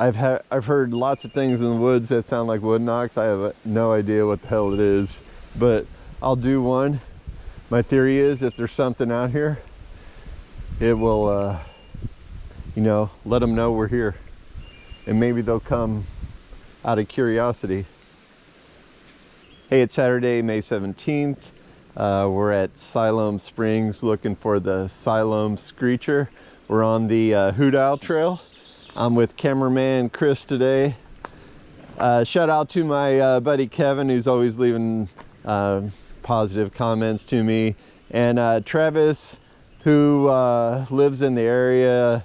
I've heard lots of things in the woods that sound like wood knocks. I have no idea what the hell it is, but I'll do one. My theory is if there's something out here, it will, you know, let them know we're here, and maybe they'll come out of curiosity. Hey, it's Saturday, May 17th. We're at Siloam Springs looking for the Siloam Screecher. We're on the Hoot Owl Trail. I'm with cameraman Chris today. Shout out to my buddy Kevin, who's always leaving positive comments to me, and Travis, who lives in the area.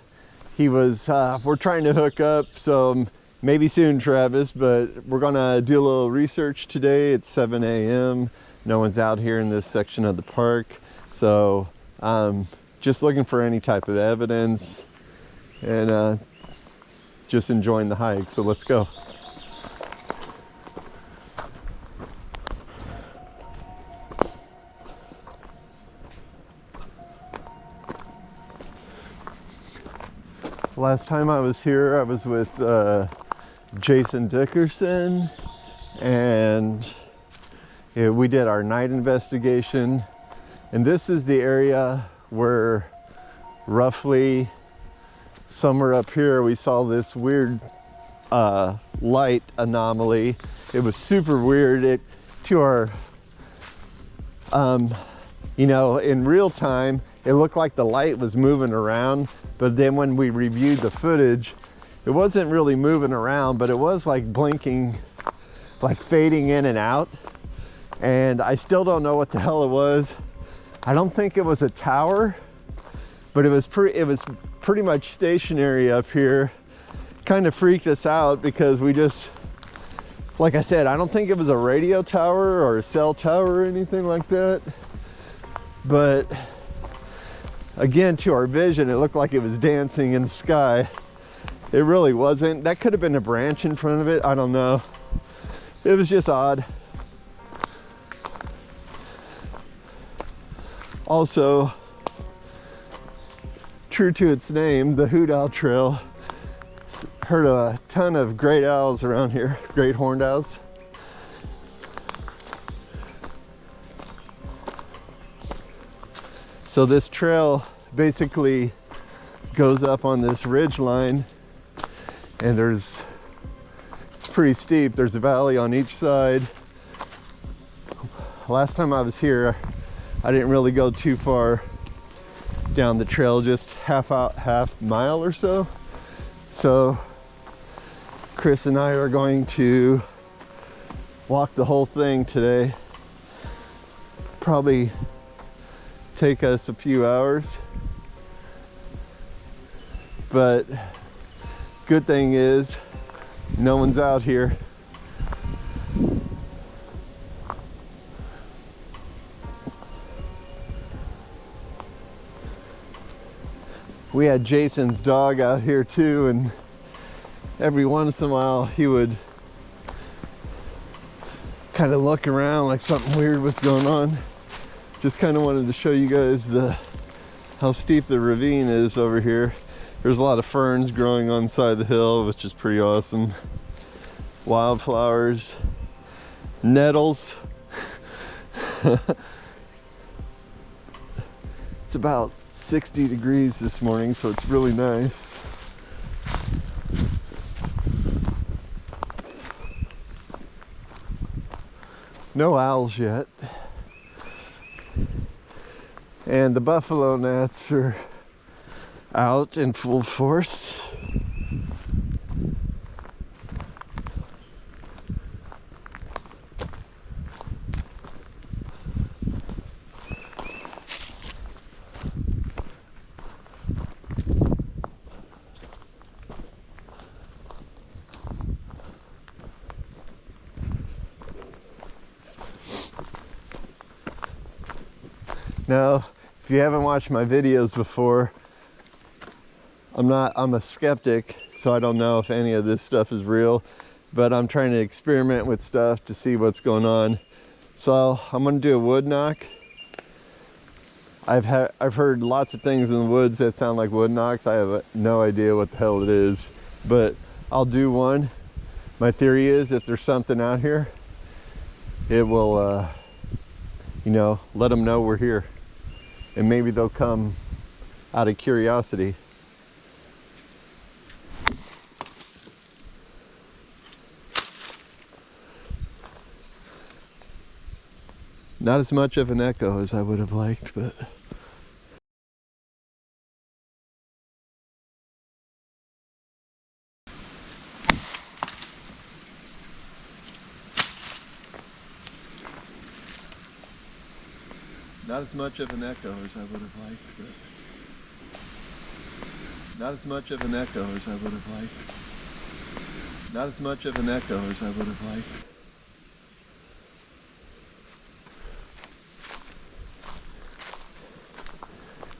He was, we're trying to hook up, so maybe soon, Travis, but we're gonna do a little research today. It's 7 a.m. No one's out here in this section of the park, so just looking for any type of evidence and just enjoying the hike. So let's go. Last time I was here, I was with Jason Dickerson, and we did our night investigation. And this is the area where roughly somewhere up here we saw this weird light anomaly. It was super weird. To our you know, in real time it looked like the light was moving around, but then when we reviewed the footage, it wasn't really moving around, but it was like blinking, like fading in and out. And I still don't know what the hell it was. I don't think it was a tower, but it was pretty much stationary up here. Kind of freaked us out because we just, like I said, I don't think it was a radio tower or a cell tower or anything like that. But again, to our vision, it looked like it was dancing in the sky. It really wasn't. That could have been a branch in front of it. I don't know. It was just odd. Also, true to its name, the Hoot Owl Trail, heard a ton of great owls around here, great horned owls. So this trail basically goes up on this ridge line, and it's pretty steep. There's a valley on each side. Last time I was here, I didn't really go too far down the trail, just half mile or so. So Chris and I are going to walk the whole thing today. Probably take us a few hours, but good thing is no one's out here. We had Jason's dog out here too, and every once in a while he would kind of look around like something weird was going on. Just kind of wanted to show you guys how steep the ravine is over here. There's a lot of ferns growing on the side of the hill, which is pretty awesome. Wildflowers, nettles. It's about 60 degrees this morning, so it's really nice. No owls yet. And the buffalo gnats are out in full force. Now, if you haven't watched my videos before, I'm a skeptic, so I don't know if any of this stuff is real, but I'm trying to experiment with stuff to see what's going on. So I'm gonna do a wood knock. I've heard lots of things in the woods that sound like wood knocks. I have no idea what the hell it is, but I'll do one. My theory is if there's something out here, it will, you know, let them know we're here. And maybe they'll come out of curiosity. Not as much of an echo as I would have liked, but... Not as much of an echo as I would have liked, but... Not as much of an echo as I would have liked. Not as much of an echo as I would have liked.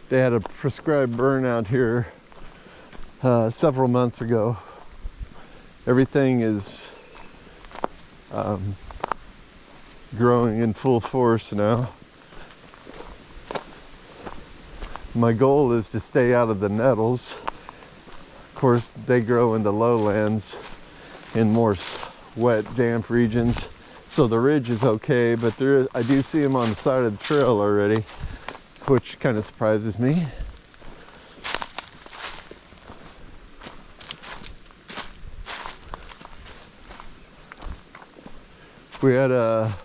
They had a prescribed burn out here several months ago. Everything is growing in full force now. My goal is to stay out of the nettles. Of course, they grow in the lowlands in more wet, damp regions. So the ridge is okay, but I do see them on the side of the trail already, which kind of surprises me. We had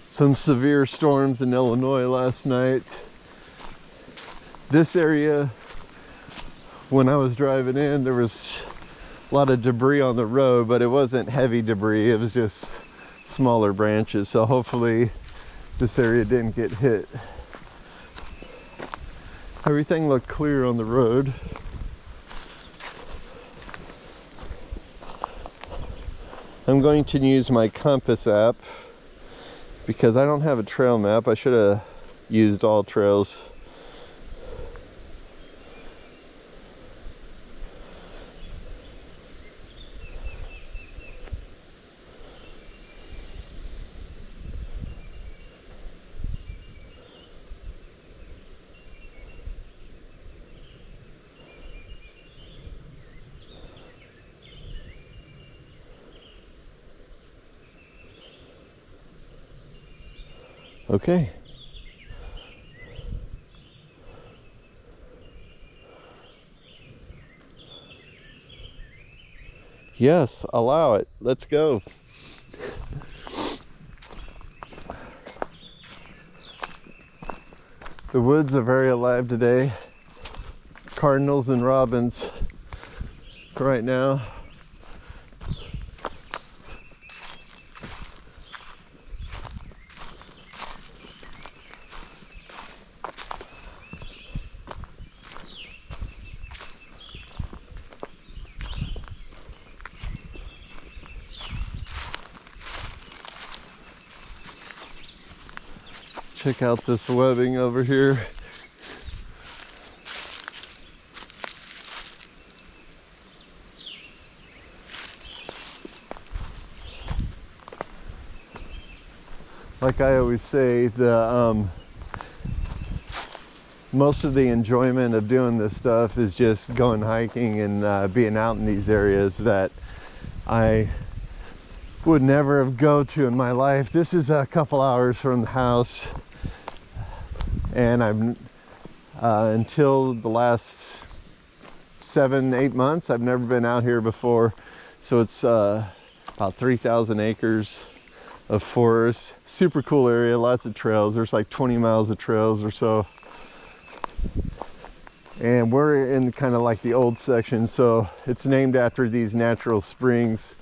some severe storms in Illinois last night. This area, when I was driving in, there was a lot of debris on the road, but it wasn't heavy debris, it was just smaller branches. So hopefully this area didn't get hit. Everything looked clear on the road. I'm going to use my compass app because I don't have a trail map. I should have used all trails. Okay. Yes, allow it. Let's go. The woods are very alive today. Cardinals and robins right now. Check out this webbing over here. Like I always say, most of the enjoyment of doing this stuff is just going hiking and being out in these areas that I would never have go to in my life. This is a couple hours from the house. And I'm until the last 7-8 months, I've never been out here before. So it's about 3,000 acres of forest. Super cool area, lots of trails. There's like 20 miles of trails or so. And we're in kind of like the old section. So it's named after these natural springs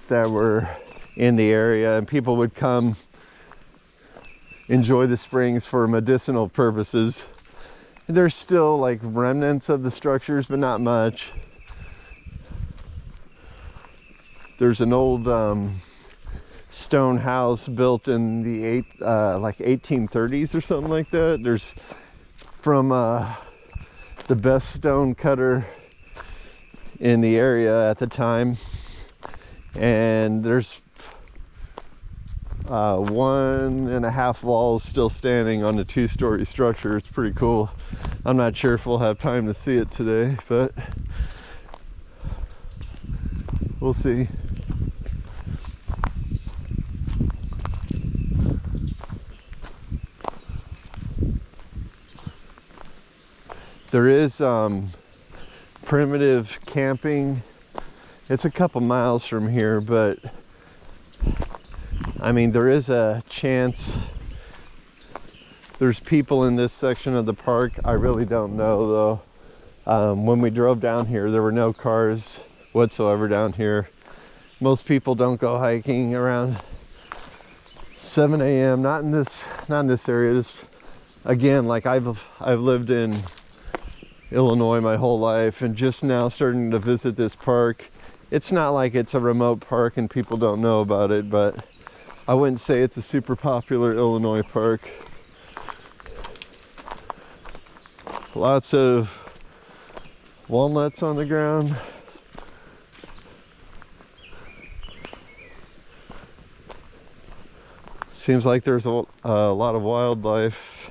that were in the area, and people would come enjoy the springs for medicinal purposes. There's still like remnants of the structures, but not much. There's an old stone house built in the like 1830s or something like that. There's from the best stone cutter in the area at the time, and there's 1.5 walls still standing on the 2-story structure. It's pretty cool. I'm not sure if we'll have time to see it today, but We'll see. There is primitive camping. It's a couple miles from here, but I mean, there is a chance there's people in this section of the park. I really don't know though. When we drove down here, there were no cars whatsoever down here. Most people don't go hiking around 7 a.m. Not in this area. This, again, like I've lived in Illinois my whole life, and just now starting to visit this park. It's not like it's a remote park and people don't know about it, but I wouldn't say it's a super popular Illinois park. Lots of walnuts on the ground. Seems like there's a lot of wildlife.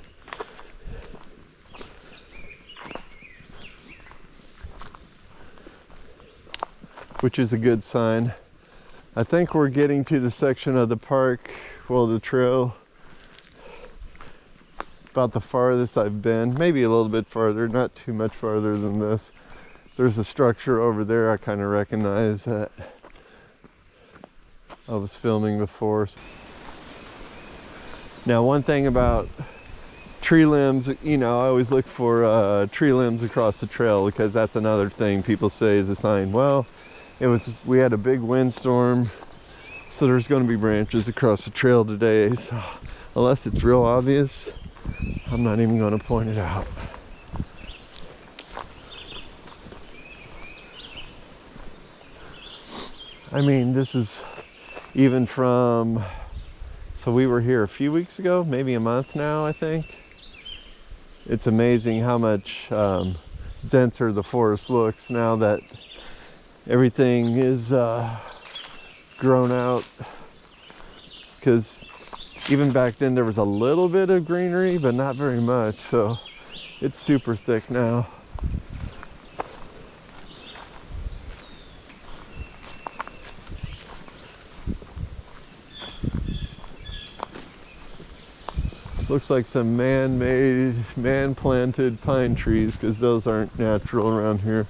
Which is a good sign. I think we're getting to the section of the park, well, the trail, about the farthest I've been. Maybe a little bit farther, not too much farther than this. There's a structure over there I kind of recognize that I was filming before. Now, one thing about tree limbs, you know, I always look for tree limbs across the trail, because that's another thing people say is a sign. Well, we had a big windstorm, so there's going to be branches across the trail today. So unless it's real obvious, I'm not even going to point it out. I mean, this is even from, so we were here a few weeks ago, maybe a month now, I think. It's amazing how much denser the forest looks now that everything is grown out, because even back then there was a little bit of greenery, but not very much, so it's super thick now. Looks like some man-made, man-planted pine trees, because those aren't natural around here.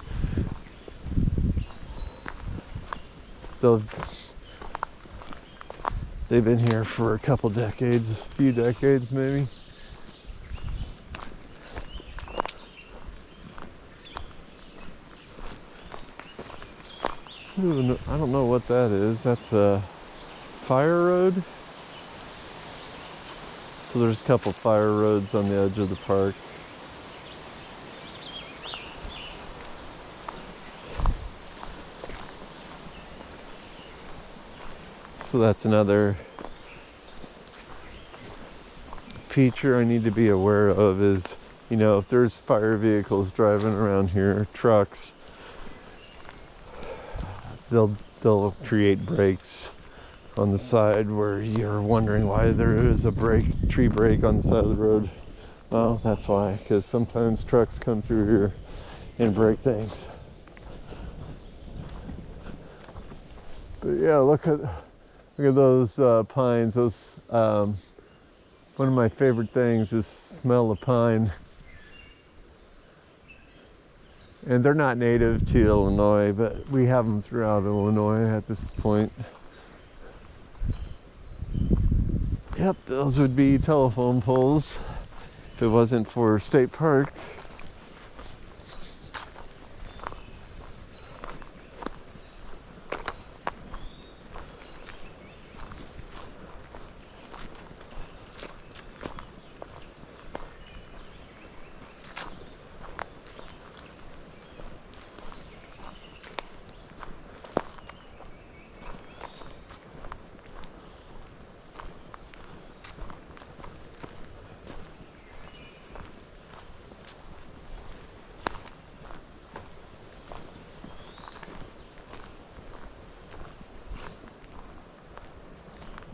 They've been here for a couple decades, a few decades maybe. Ooh, I don't know what that is. That's a fire road. So there's a couple fire roads on the edge of the park. So that's another feature I need to be aware of is, you know, if there's fire vehicles driving around here, trucks, they'll create breaks on the side where you're wondering why there is a tree break on the side of the road. Well, that's why, because sometimes trucks come through here and break things. But yeah, look at those pines. Those one of my favorite things is smell the pine. And they're not native to Illinois, but we have them throughout Illinois at this point. Yep, those would be telephone poles if it wasn't for State Park.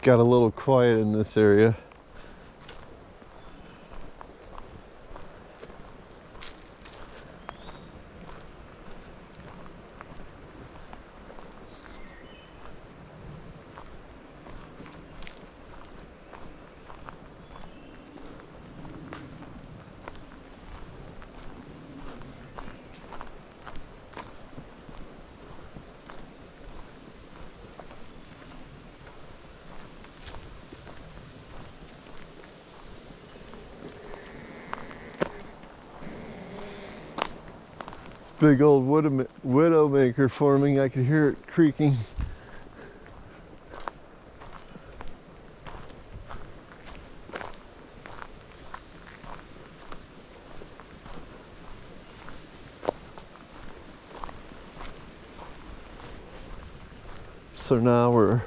Got a little quiet in this area. Big old widowmaker forming. I could hear it creaking. So now we're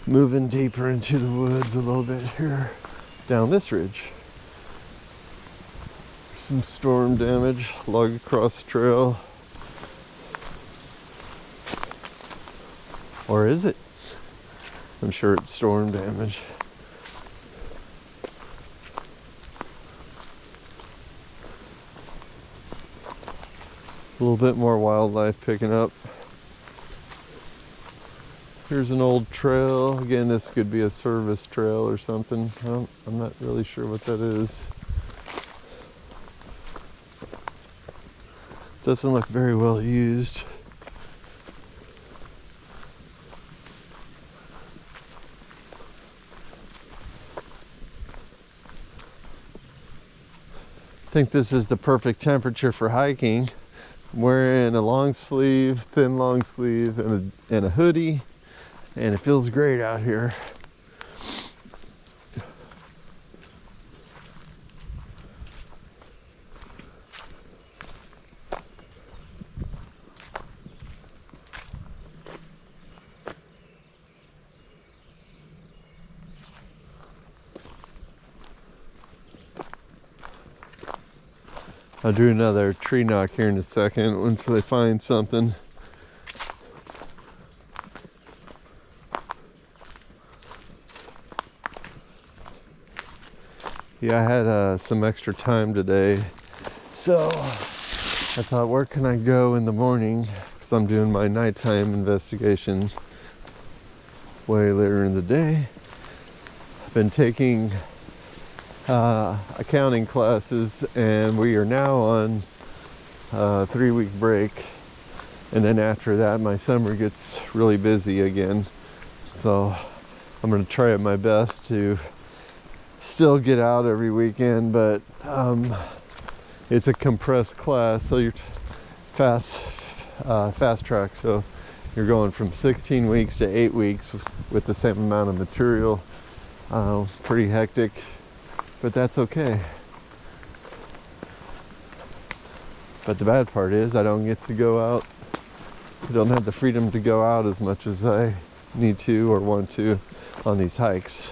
moving deeper into the woods a little bit here, down this ridge. Some storm damage, log across the trail. Or is it? I'm sure it's storm damage. A little bit more wildlife picking up. Here's an old trail. Again, this could be a service trail or something. I'm not really sure what that is. Doesn't look very well used. I think this is the perfect temperature for hiking. I'm wearing a long sleeve, thin long sleeve, and a hoodie. And it feels great out here. I'll do another tree knock here in a second until I find something. Yeah, I had some extra time today, so I thought, where can I go in the morning? Because I'm doing my nighttime investigation way later in the day. I've been taking accounting classes, and we are now on a 3-week break. And then after that, my summer gets really busy again. So I'm going to try my best to still get out every weekend, but it's a compressed class, so you're fast track, so you're going from 16 weeks to 8 weeks with the same amount of material. Pretty hectic, but that's okay. But the bad part is I don't get to go out. I don't have the freedom to go out as much as I need to or want to on these hikes.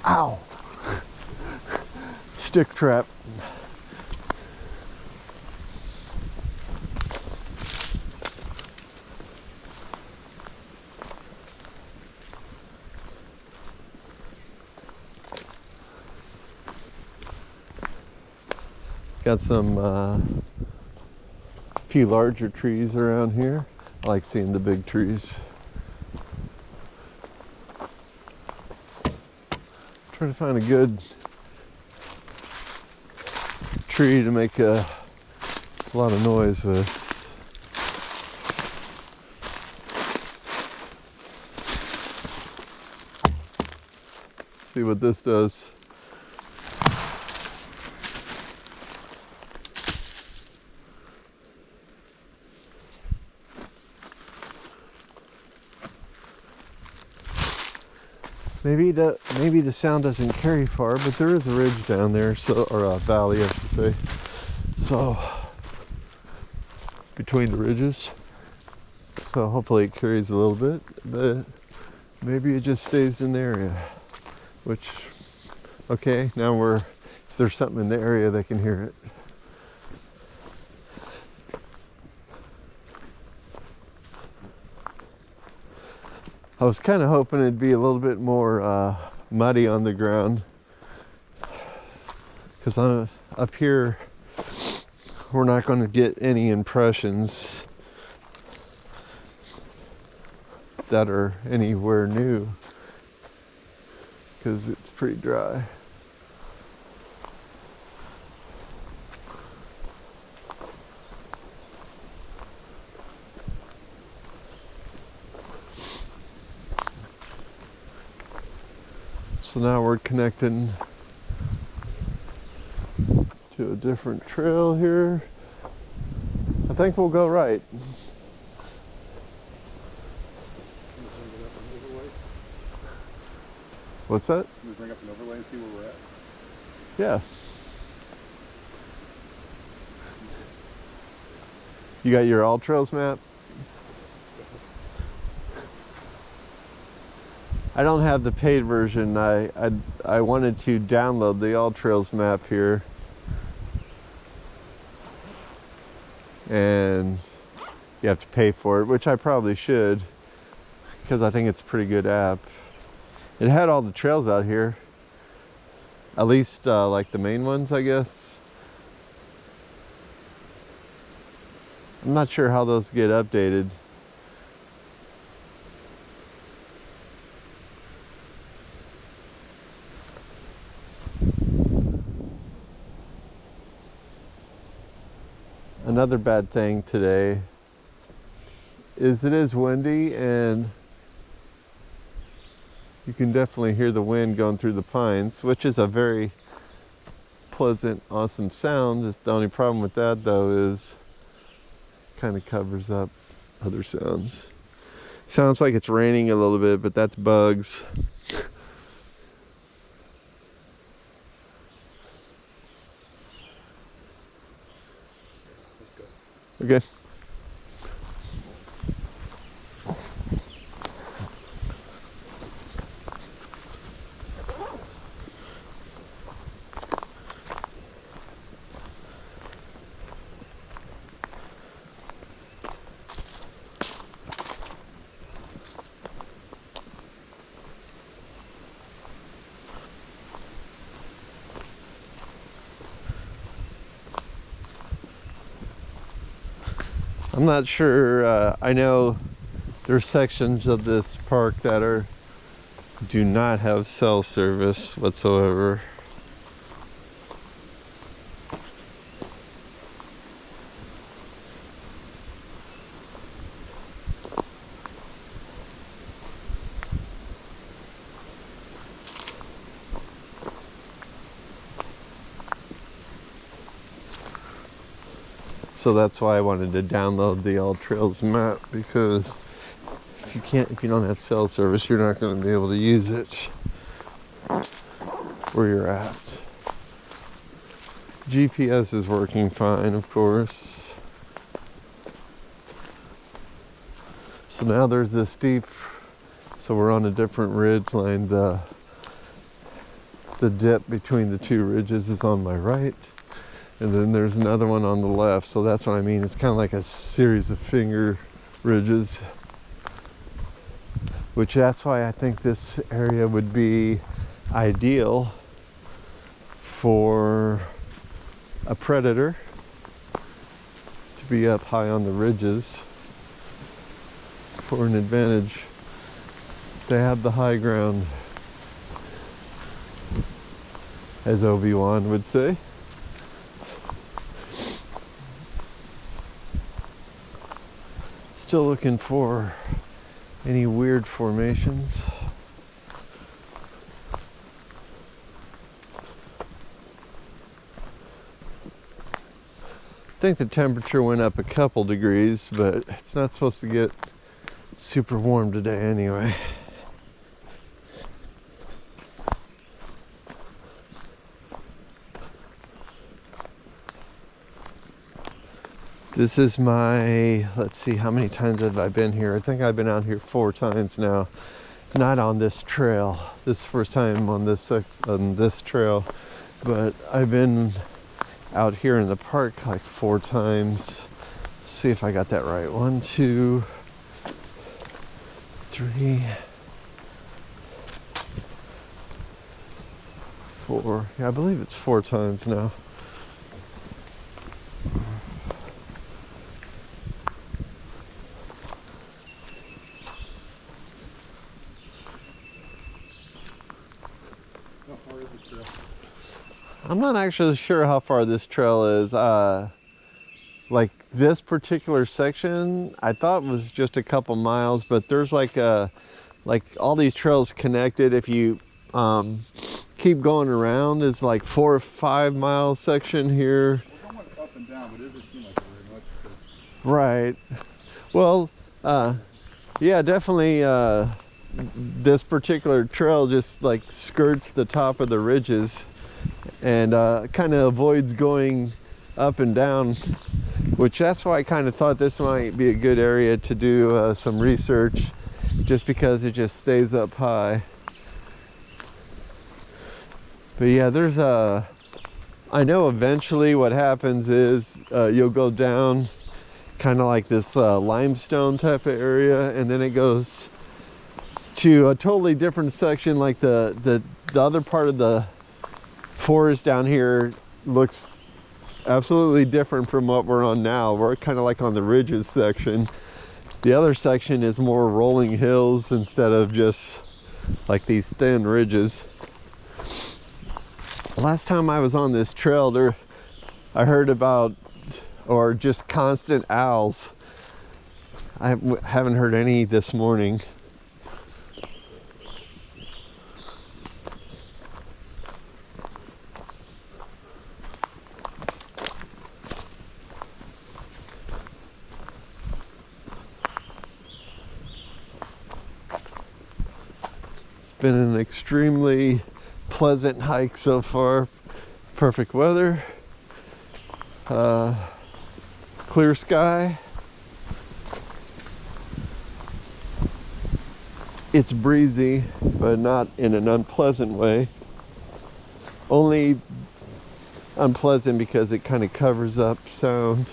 Ow! Stick trap. Got some few larger trees around here. I like seeing the big trees. Trying to find a good tree to make a lot of noise with. See what this does. Maybe the sound doesn't carry far, but there is a ridge down there, so, or a valley, I should say. So between the ridges, so hopefully it carries a little bit, but maybe it just stays in the area. Which, okay, now if there's something in the area, they can hear it. I was kind of hoping it'd be a little bit more muddy on the ground, because up here we're not going to get any impressions that are anywhere new, because it's pretty dry. So now we're connecting to a a different trail here. I think we'll go right. What's that? Can we bring up an overlay and see where we're at? Yeah. You got your All Trails map? I don't have the paid version. I wanted to download the All Trails map here. And you have to pay for it, which I probably should, because I think it's a pretty good app. It had all the trails out here, at least like the main ones, I guess. I'm not sure how those get updated. Another bad thing today is it is windy, and you can definitely hear the wind going through the pines, which is a very pleasant, awesome sound. The only problem with that though is it kind of covers up other sounds. Sounds like it's raining a little bit, but that's bugs. Let's go. Okay. I'm not sure, I know there's sections of this park that do not have cell service whatsoever. So that's why I wanted to download the All Trails map, because if you don't have cell service, you're not going to be able to use it where you're at. GPS is working fine, of course. So now there's this steep, so we're on a different ridge line. The dip between the two ridges is on my right. And then there's another one on the left, so that's what I mean. It's kind of like a series of finger ridges, which that's why I think this area would be ideal for a predator to be up high on the ridges for an advantage. They have the high ground, as Obi-Wan would say. Still looking for any weird formations. I think the temperature went up a couple degrees, but it's not supposed to get super warm today anyway. This is my, let's see, how many times have I been here? I think I've been out here 4 times now. Not on this trail. This is the first time on this trail, but I've been out here in the park like 4 times. Let's see if I got that right. 1, 2, 3, 4. Yeah, I believe it's 4 times now. I'm not actually sure how far this trail is. Like this particular section, I thought was just a couple miles, but there's like all these trails connected. If you keep going around. It's like 4 or 5 mile section here. We're going up and down, but it doesn't seem like very much. Because Right. Well, yeah, definitely. This particular trail just like skirts the top of the ridges and kind of avoids going up and down, which that's why I kind of thought this might be a good area to do some research, just because it just stays up high. But yeah, there's I know eventually what happens is you'll go down kind of like this limestone type of area, and then it goes to a totally different section. Like the other part of the forest down here looks absolutely different from what we're on now. We're kind of like on the ridges section. The other section is more rolling hills instead of just like these thin ridges. Last time I was on this trail, I heard about, or just constant owls. I haven't heard any this morning. It's been an extremely pleasant hike so far. Perfect weather, clear sky. It's breezy, but not in an unpleasant way. Only unpleasant because it kind of covers up sound.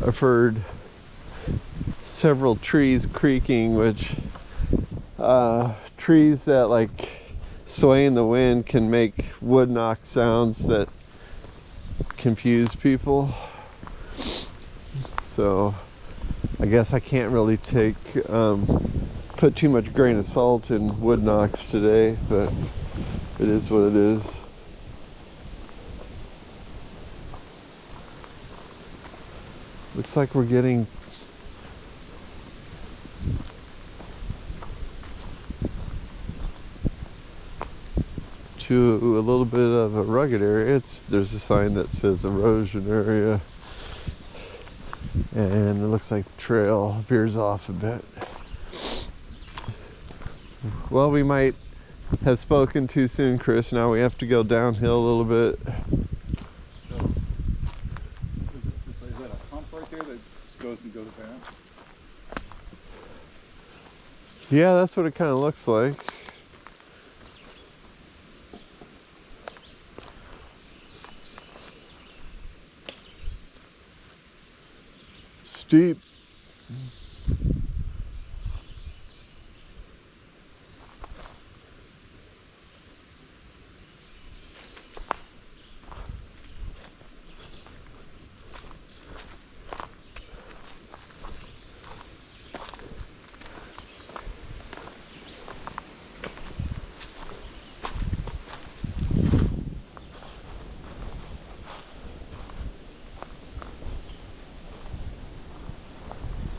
I've heard several trees creaking, which trees that like sway in the wind can make wood knock sounds that confuse people. So I guess I can't really put too much grain of salt in wood knocks today, but it is what it is. Looks like we're getting to a little bit of a rugged area. There's a sign that says erosion area, and it looks like the trail veers off a bit. Well, we might have spoken too soon, Chris. Now we have to go downhill a little bit. so, is that a hump right there that just goes down? Yeah, that's what it kind of looks like. Steep.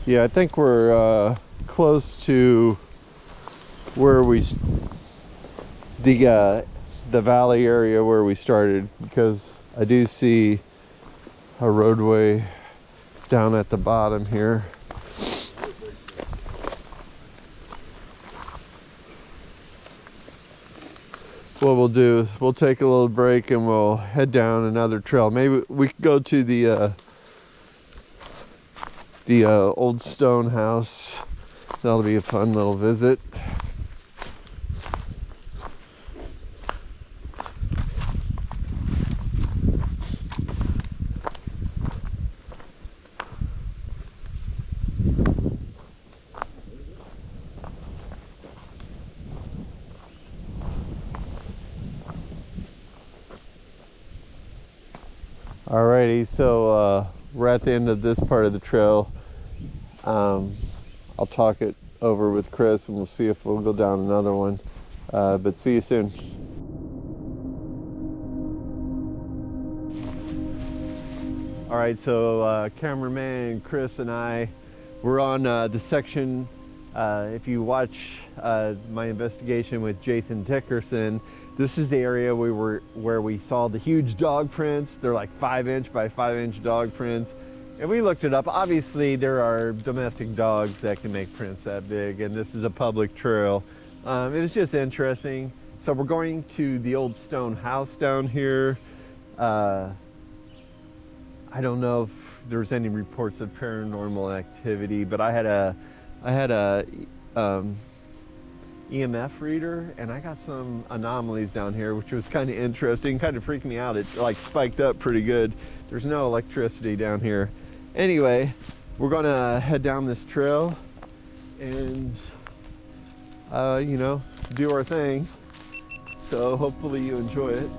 Yeah, I think we're close to where the valley area where we started, because I do see a roadway down at the bottom here. What we'll do is we'll take a little break and we'll head down another trail. Maybe we could go to the old stone house. That'll be a fun little visit. Alrighty, so we're at the end of this part of the trail. I'll talk it over with Chris and we'll see if we'll go down another one. But see you soon. All right, so cameraman Chris and I We're on the section, if you watch my investigation with Jason Dickerson, this is the area where we saw the huge dog prints. They're like 5-inch by 5-inch dog prints. And we looked it up. Obviously, there are domestic dogs that can make prints that big, and this is a public trail. It was just interesting. So we're going to the old stone house down here. I don't know if there's any reports of paranormal activity, but I had a EMF reader, and I got some anomalies down here, which was kind of interesting, kind of freaked me out. It like spiked up pretty good. There's no electricity down here. Anyway, we're gonna head down this trail and you know, do our thing. So hopefully you enjoy it.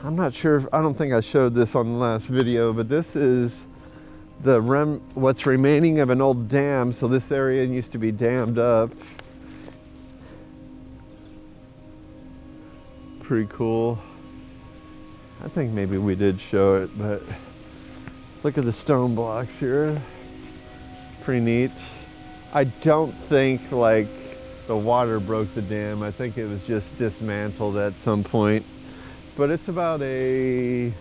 I'm not sure, I don't think I showed this on the last video, but this is what's remaining of an old dam. So this area used to be dammed up. Pretty cool. I think maybe we did show it, but look at the stone blocks here. Pretty neat. I don't think like the water broke the dam. I think it was just dismantled at some point. But it's about a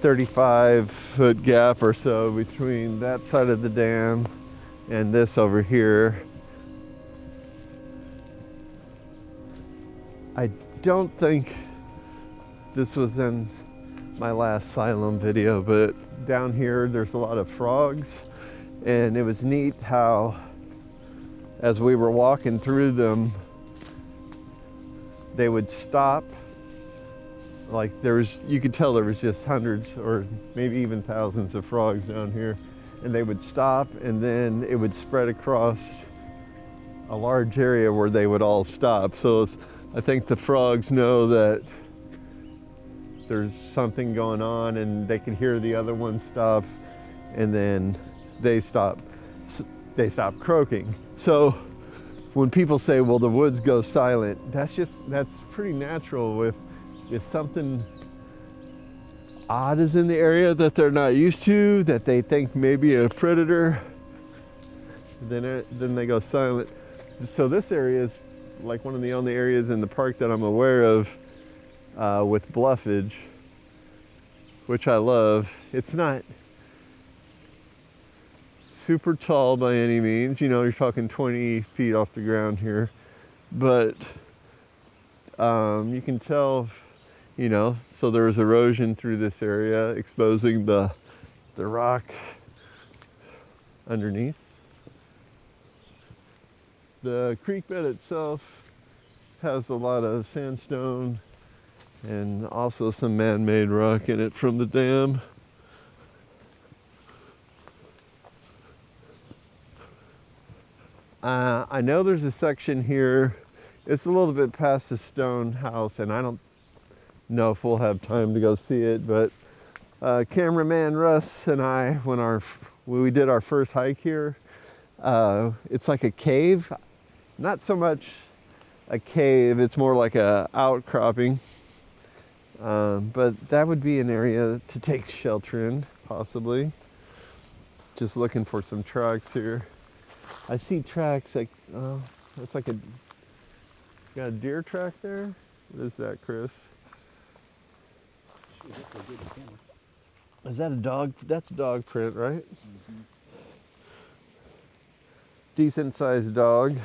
35-foot gap or so between that side of the dam and this over here. I don't think this was in my last Siloam video, but down here there's a lot of frogs, and it was neat how as we were walking through them, they would stop. Like you could tell there was just hundreds or maybe even thousands of frogs down here, and they would stop, and then it would spread across a large area where they would all stop. So I think the frogs know that there's something going on, and they can hear the other one stop, and then they stop croaking. So when people say, well, the woods go silent, that's pretty natural. If something odd is in the area that they're not used to, that they think maybe a predator, then they go silent. So this area is like one of the only areas in the park that I'm aware of with bluffage, which I love. It's not super tall by any means. You know, you're talking 20 feet off the ground here, but you can tell, you know, so there was erosion through this area, exposing the rock underneath. The creek bed itself has a lot of sandstone and also some man-made rock in it from the dam. I know there's a section here. It's a little bit past the stone house, and I don't know if we'll have time to go see it, but cameraman Russ and I, when we did our first hike here, it's like a cave. Not so much a cave, it's more like a outcropping. But that would be an area to take shelter in, possibly. Just looking for some tracks here. I see tracks like, it's like got a deer track there? What is that, Chris? Is that a dog? That's a dog print, right? Mm-hmm. Decent sized dog.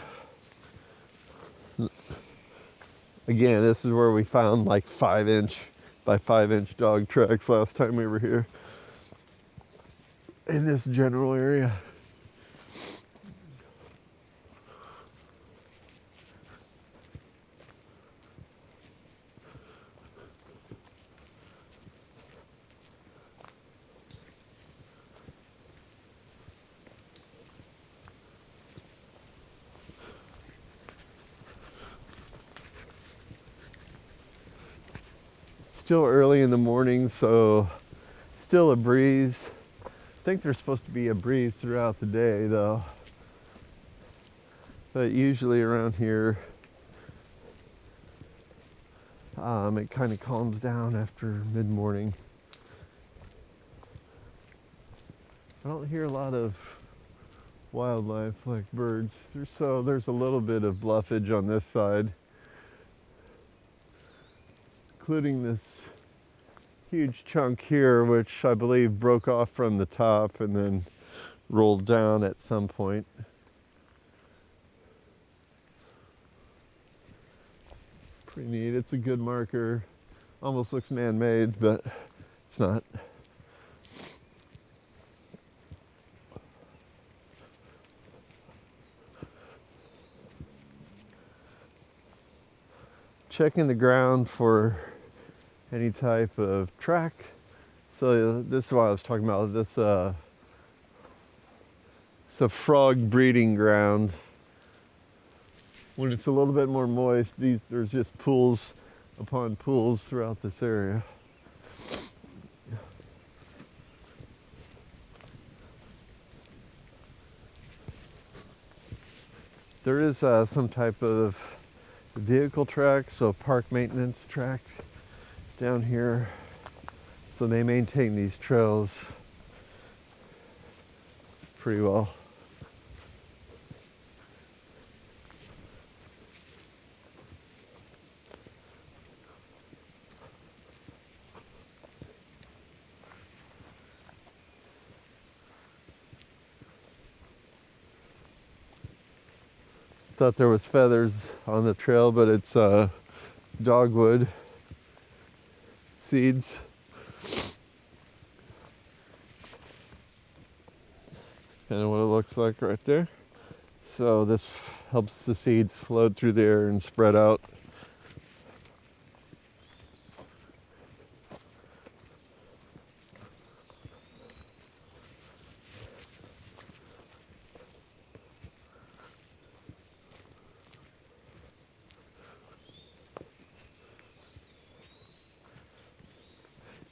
Again, this is where we found like 5-inch by 5-inch dog tracks last time we were here. In this general area. Still early in the morning, so still a breeze. I think there's supposed to be a breeze throughout the day though. But usually around here, it kind of calms down after mid-morning. I don't hear a lot of wildlife like birds. There's a little bit of bluffage on this side, including this huge chunk here, which I believe broke off from the top and then rolled down at some point. Pretty neat. It's a good marker. Almost looks man-made, but it's not. Checking the ground for any type of track. So this is what I was talking about. This it's a frog breeding ground. When it's a little bit more moist, there's just pools upon pools throughout this area. There is some type of vehicle track, so park maintenance track down here. So they maintain these trails pretty well. Thought there was feathers on the trail, but it's dogwood seeds. Kind of what it looks like right there. So this helps the seeds float through the air and spread out.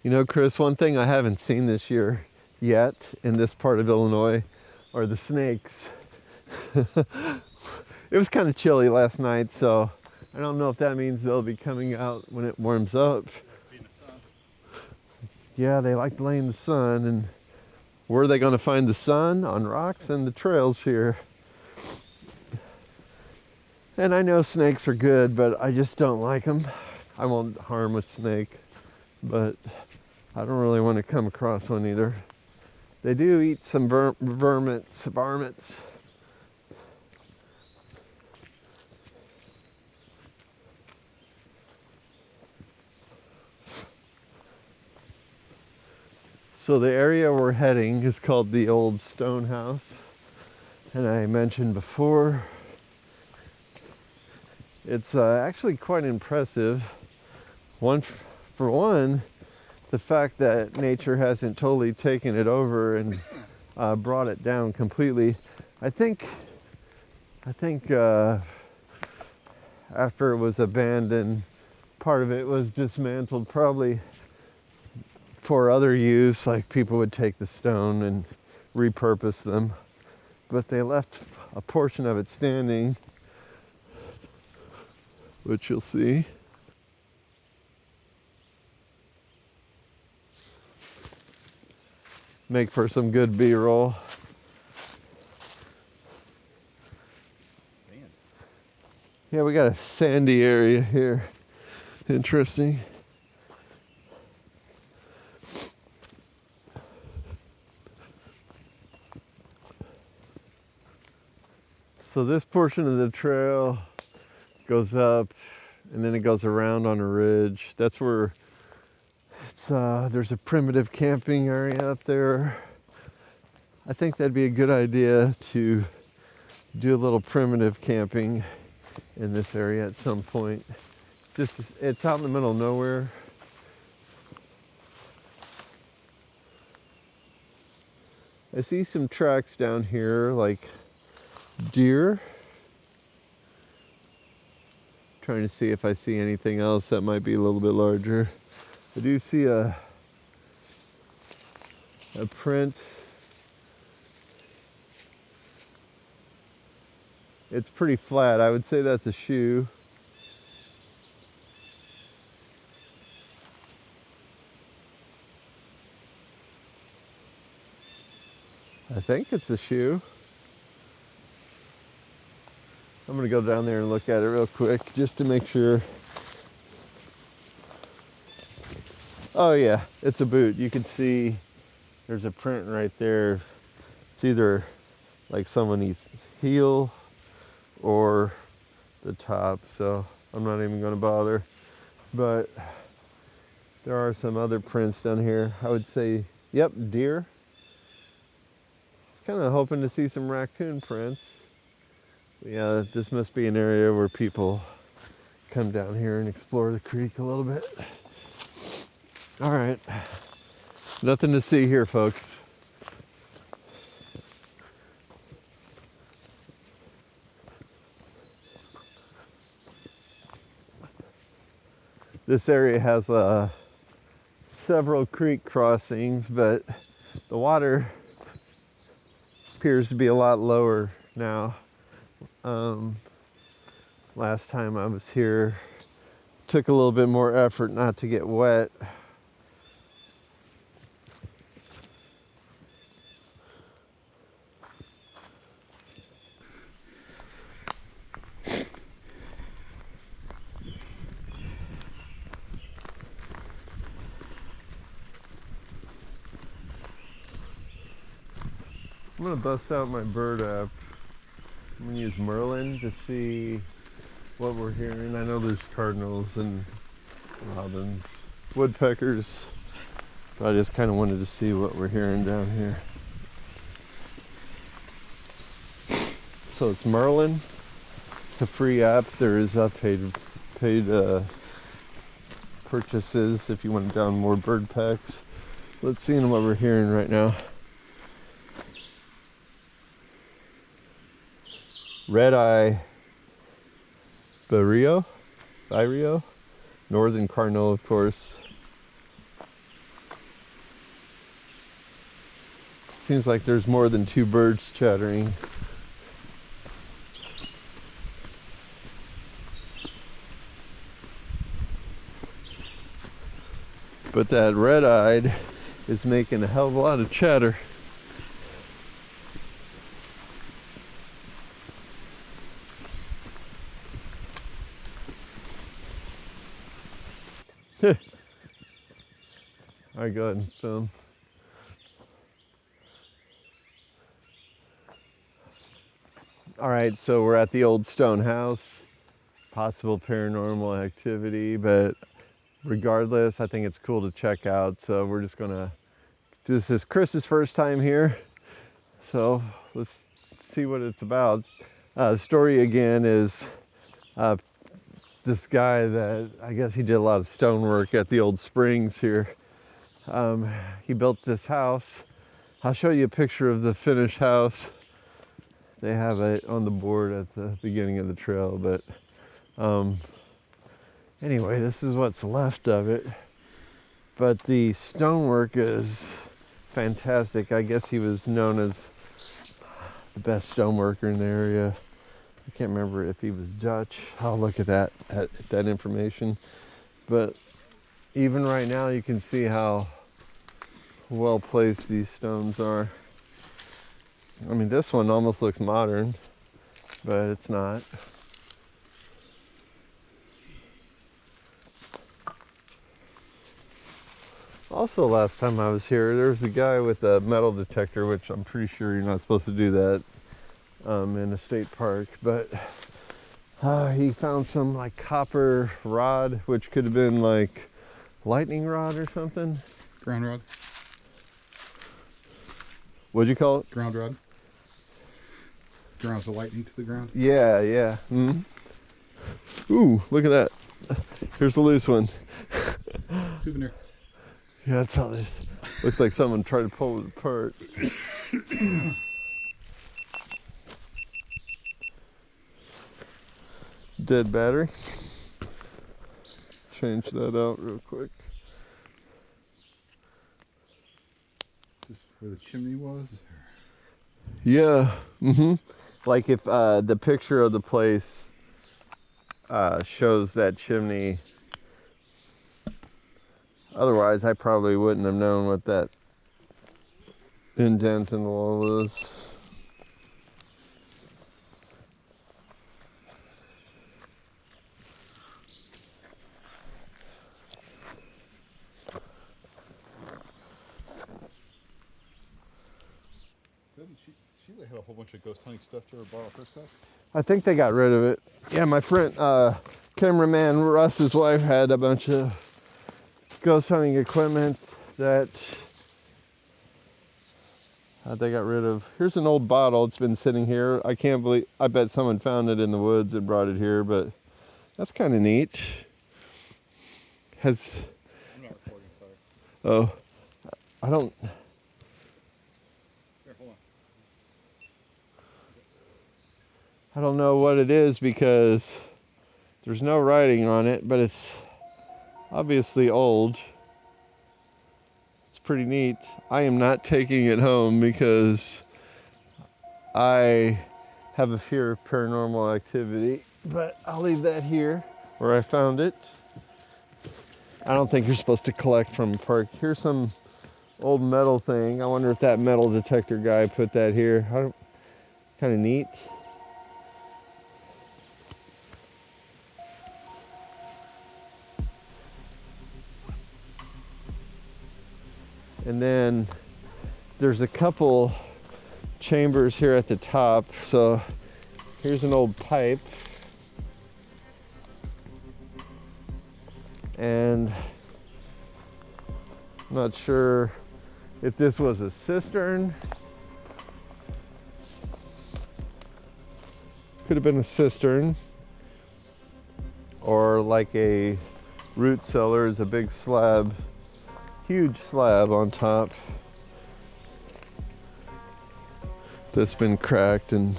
You know, Chris, one thing I haven't seen this year yet in this part of Illinois are the snakes. It was kind of chilly last night, so I don't know if that means they'll be coming out when it warms up. Yeah, they like to lay in the sun, and where are they going to find the sun? On rocks and the trails here. And I know snakes are good, but I just don't like them. I won't harm a snake, but I don't really want to come across one either. They do eat some varmints. So the area we're heading is called the Old Stone House. And I mentioned before, it's actually quite impressive. For one, the fact that nature hasn't totally taken it over and brought it down completely. I think after it was abandoned, part of it was dismantled, probably for other use, like people would take the stone and repurpose them. But they left a portion of it standing, which you'll see. Make for some good B-roll. Sand. Yeah, we got a sandy area here. Interesting. So this portion of the trail goes up and then it goes around on a ridge. That's where it's there's a primitive camping area up there. I think that'd be a good idea to do a little primitive camping in this area at some point. Just, it's out in the middle of nowhere. I see some tracks down here, like deer. Trying to see if I see anything else that might be a little bit larger. I do see a print. It's pretty flat. I would say that's a shoe. I think it's a shoe. I'm gonna go down there and look at it real quick just to make sure. Oh yeah, it's a boot. You can see there's a print right there. It's either like someone's heel or the top, so I'm not even gonna bother. But there are some other prints down here. I would say, yep, deer. I was kind of hoping to see some raccoon prints. But yeah, this must be an area where people come down here and explore the creek a little bit. All right, nothing to see here, folks. This area has several creek crossings, but the water appears to be a lot lower now. Last time I was here, took a little bit more effort not to get wet. I'm gonna bust out my bird app. I'm gonna use Merlin to see what we're hearing. I know there's cardinals and robins, woodpeckers, but I just kind of wanted to see what we're hearing down here. So it's Merlin. It's a free app. There is paid purchases if you want to download more bird packs. Let's see what we're hearing right now. Red-eye vireo, northern cardinal, of course. Seems like there's more than two birds chattering. But that red-eyed is making a hell of a lot of chatter. All right, go ahead and film. All right, so we're at the old stone house. Possible paranormal activity, but regardless, I think it's cool to check out. So we're just gonna, this is Chris's first time here. So let's see what it's about. The story again is this guy that I guess he did a lot of stonework at the old springs here. He built this house. I'll show you a picture of the finished house. They have it on the board at the beginning of the trail, but anyway, this is what's left of it. But the stonework is fantastic. I guess he was known as the best stoneworker in the area. I can't remember if he was Dutch. I'll look at that information. But even right now, you can see how well placed these stones are. I mean, this one almost looks modern, but it's not. Also, last time I was here, there was a guy with a metal detector, which I'm pretty sure you're not supposed to do that in a state park, but he found some like copper rod, which could have been like lightning rod or something. Ground rod. What'd you call it? Ground rod. Grounds the lightning to the ground. Yeah, yeah. Mm-hmm. Ooh, look at that. Here's the loose one. Souvenir. Yeah, that's how this looks like someone tried to pull it apart. Dead battery. Change that out real quick. Is this where the chimney was? Yeah. Mm-hmm. Like if the picture of the place shows that chimney. Otherwise, I probably wouldn't have known what that indent in the wall was. She had a whole bunch of ghost hunting stuff to her borrow her stuff. I think they got rid of it. Yeah, my friend, cameraman Russ's wife had a bunch of ghost hunting equipment that they got rid of. Here's an old bottle. It's been sitting here. I can't believe, I bet someone found it in the woods and brought it here, but that's kind of neat. I'm not recording, sorry. Oh, I don't. Here, hold on. I don't know what it is because there's no writing on it, but it's obviously old. It's pretty neat. I am not taking it home because I have a fear of paranormal activity, but I'll leave that here where I found it. I don't think you're supposed to collect from a park. Here's some old metal thing. I wonder if that metal detector guy put that here. Kind of neat. And then there's a couple chambers here at the top. So here's an old pipe. And I'm not sure if this was a cistern. Could have been a cistern. Or like a root cellar is a big slab. Huge slab on top that's been cracked and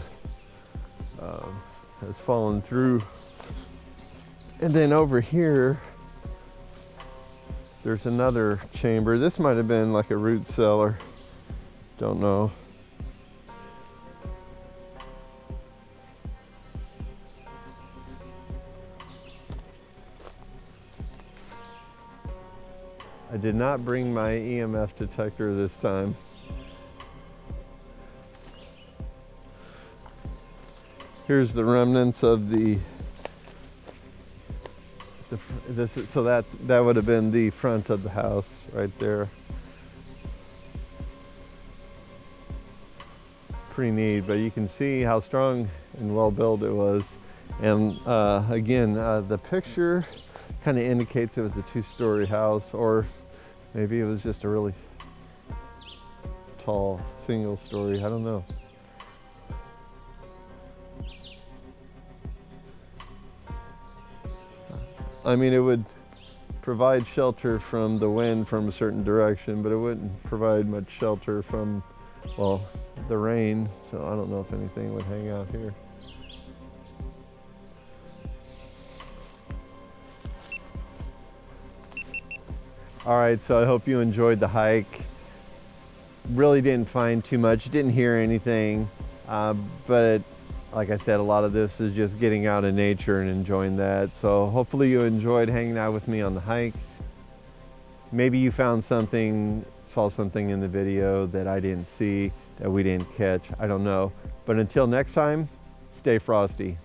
has fallen through. And then over here, there's another chamber. This might have been like a root cellar. Don't know. I did not bring my EMF detector this time. Here's the remnants of that would have been the front of the house right there. Pretty neat, but you can see how strong and well built it was. And again, the picture kind of indicates it was a two-story house, or maybe it was just a really tall single story. I don't know. I mean, it would provide shelter from the wind from a certain direction, but it wouldn't provide much shelter from, well, the rain. So I don't know if anything would hang out here. All right, so I hope you enjoyed the hike. Really didn't find too much, didn't hear anything, but like I said, a lot of this is just getting out in nature and enjoying that. So hopefully you enjoyed hanging out with me on the hike. Maybe you found something, saw something in the video that I didn't see, that we didn't catch, I don't know. But until next time, stay frosty.